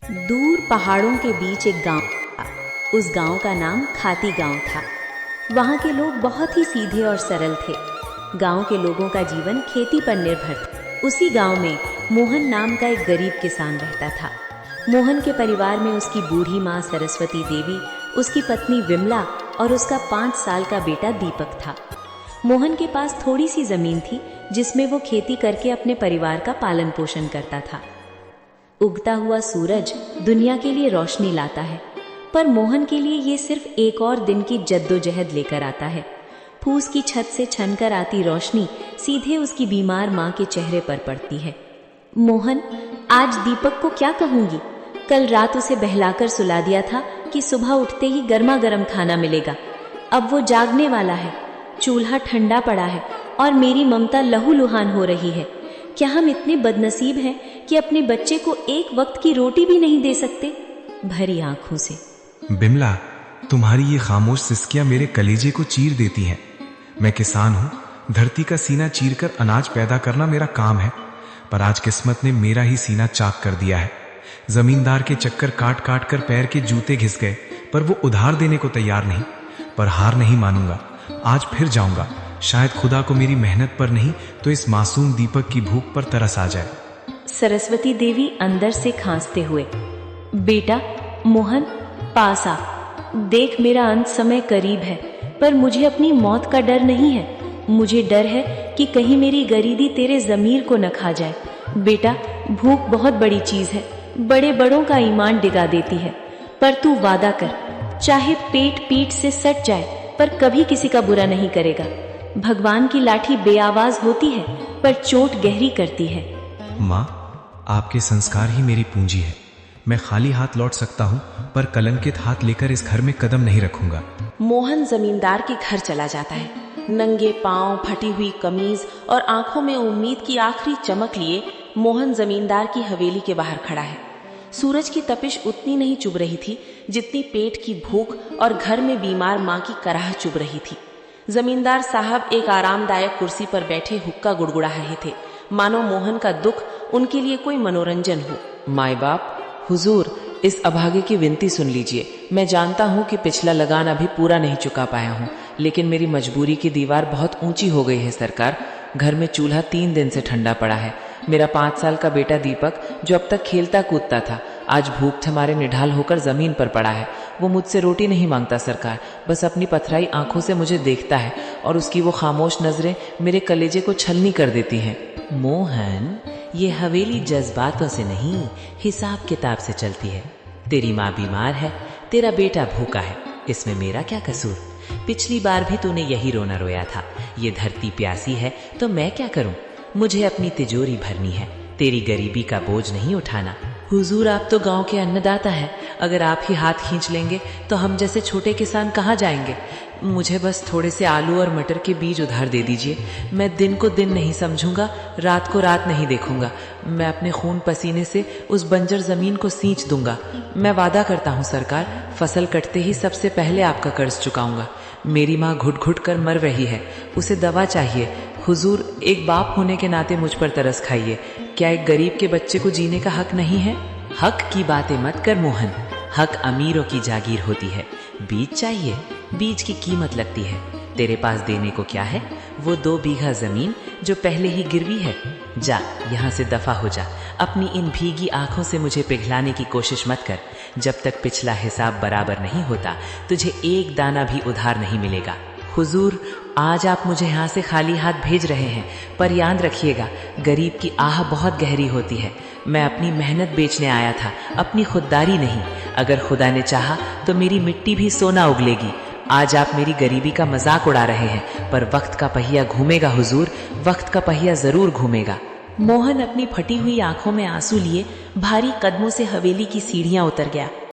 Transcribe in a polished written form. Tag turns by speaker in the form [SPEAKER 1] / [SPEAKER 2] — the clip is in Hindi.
[SPEAKER 1] दूर पहाड़ों के बीच एक गांव था। उस गांव का नाम खाती गांव था। वहां के लोग बहुत ही सीधे और सरल थे। गांव के लोगों का जीवन खेती पर निर्भर था। उसी गांव में मोहन नाम का एक गरीब किसान रहता था। मोहन के परिवार में उसकी बूढ़ी माँ सरस्वती देवी, उसकी पत्नी विमला और उसका 5 साल का बेटा दीपक था। मोहन के पास थोड़ी सी जमीन थी जिसमें वो खेती करके अपने परिवार का पालन पोषण करता था। उगता हुआ सूरज दुनिया के लिए रोशनी लाता है, पर मोहन के लिए ये सिर्फ एक और दिन की जद्दोजहद लेकर आता है। फूस की छत से छनकर आती रोशनी सीधे उसकी बीमार माँ के चेहरे पर पड़ती है। मोहन, आज दीपक को क्या कहूंगी? कल रात उसे बहलाकर सुला दिया था कि सुबह उठते ही गर्मा गर्म खाना मिलेगा। अब वो जागने वाला है, चूल्हा ठंडा पड़ा है और मेरी ममता लहूलुहान हो रही है। क्या हम इतने बदनसीब हैं कि अपने बच्चे को एक वक्त की रोटी भी नहीं दे सकते? भरी आंखों से।
[SPEAKER 2] बिमला, तुम्हारी ये खामोश सिसकियां मेरे कलेजे को चीर देती हैं। मैं किसान हूँ, धरती का सीना चीरकर अनाज पैदा करना मेरा काम है, पर आज किस्मत ने मेरा ही सीना चाक कर दिया है। जमींदार के चक्कर काट काट कर पैर के जूते घिस गए, पर वो उधार देने को तैयार नहीं। पर हार नहीं मानूंगा, आज फिर जाऊंगा। शायद खुदा को मेरी मेहनत पर नहीं तो इस मासूम दीपक की भूख पर तरस आ जाए।
[SPEAKER 1] सरस्वती देवी अंदर से खांसते हुए, बेटा मोहन, पास आ। देख, मेरा अंत समय करीब है, पर मुझे अपनी मौत का डर नहीं है। मुझे डर है कि कहीं मेरी गरीबी तेरे जमीर को न खा जाए। बेटा, भूख बहुत बड़ी चीज है, बड़े बड़ों का ईमान डिगा देती है। पर तू वादा कर, चाहे पेट पीठ से सट जाए, पर कभी किसी का बुरा नहीं करेगा। भगवान की लाठी बेआवाज होती है, पर चोट गहरी करती है।
[SPEAKER 2] माँ, आपके संस्कार ही मेरी पूंजी है। मैं खाली हाथ लौट सकता हूँ, पर कलंकित हाथ लेकर इस घर में कदम नहीं रखूंगा।
[SPEAKER 3] मोहन जमींदार के घर चला जाता है। नंगे पांव, फटी हुई कमीज और आंखों में उम्मीद की आखिरी चमक लिए मोहन जमींदार की हवेली के बाहर खड़ा है। सूरज की तपिश उतनी नहीं चुभ रही थी जितनी पेट की भूख और घर में बीमार माँ की कराह चुभ रही थी। जमींदार साहब एक आरामदायक कुर्सी पर बैठे हुक्का गुड़गुड़ा रहे थे, मानो मोहन का दुख उनके लिए कोई मनोरंजन हो।
[SPEAKER 4] माई बाप, हुजूर, इस अभागे की विनती सुन लीजिए। मैं जानता हूँ कि पिछला लगान अभी पूरा नहीं चुका पाया हूँ, लेकिन मेरी मजबूरी की दीवार बहुत ऊंची हो गई है सरकार। घर में चूल्हा 3 दिन से ठंडा पड़ा है। मेरा 5 साल का बेटा दीपक, जो अब तक खेलता कूदता था, आज भूख से मारे निढाल होकर जमीन पर पड़ा है। वो मुझसे रोटी नहीं मांगता सरकार, बस अपनी पथराई आंखों से मुझे देखता है और उसकी वो खामोश नजरें मेरे कलेजे को छलनी कर देती हैं।
[SPEAKER 5] मोहन, ये हवेली जज्बातों से नहीं, हिसाब किताब से चलती है। तेरी माँ बीमार है, तेरा बेटा भूखा है, इसमें मेरा क्या कसूर? पिछली बार भी तूने यही रोना रोया था। ये धरती प्यासी है तो मैं क्या करूं? मुझे अपनी तिजोरी भरनी है, तेरी गरीबी का बोझ नहीं उठाना।
[SPEAKER 4] हुजूर, आप तो गांव के अन्नदाता हैं। अगर आप ही हाथ खींच लेंगे तो हम जैसे छोटे किसान कहाँ जाएंगे? मुझे बस थोड़े से आलू और मटर के बीज उधार दे दीजिए। मैं दिन को दिन नहीं समझूंगा, रात को रात नहीं देखूंगा। मैं अपने खून पसीने से उस बंजर जमीन को सींच दूंगा। मैं वादा करता हूँ सरकार, फसल कटते ही सबसे पहले आपका कर्ज चुकाऊंगा। मेरी माँ घुट घुट कर मर रही है, उसे दवा चाहिए। हुजूर, एक बाप होने के नाते मुझ पर तरस खाइए। क्या एक गरीब के बच्चे को जीने का हक नहीं है?
[SPEAKER 5] हक की बातें मत कर मोहन, हक अमीरों की जागीर होती है। बीज चाहिए, बीज की कीमत लगती है। तेरे पास देने को क्या है? वो 2 बीघा जमीन जो पहले ही गिरवी है। जा, यहाँ से दफा हो जा। अपनी इन भीगी आंखों से मुझे पिघलाने की कोशिश मत कर। जब तक पिछला हिसाब बराबर नहीं होता, तुझे एक दाना भी उधार नहीं मिलेगा।
[SPEAKER 4] हुजूर, आज आप मुझे यहाँ से खाली हाथ भेज रहे हैं, पर याद रखिएगा, गरीब की आह बहुत गहरी होती है। मैं अपनी मेहनत बेचने आया था, अपनी खुददारी नहीं। अगर खुदा ने चाहा तो मेरी मिट्टी भी सोना उगलेगी। आज आप मेरी गरीबी का मजाक उड़ा रहे हैं, पर वक्त का पहिया घूमेगा हुजूर, वक्त का पहिया जरूर घूमेगा।
[SPEAKER 3] मोहन अपनी फटी हुई आंखों में आंसू लिए भारी कदमों से हवेली की सीढ़ियां उतर गया।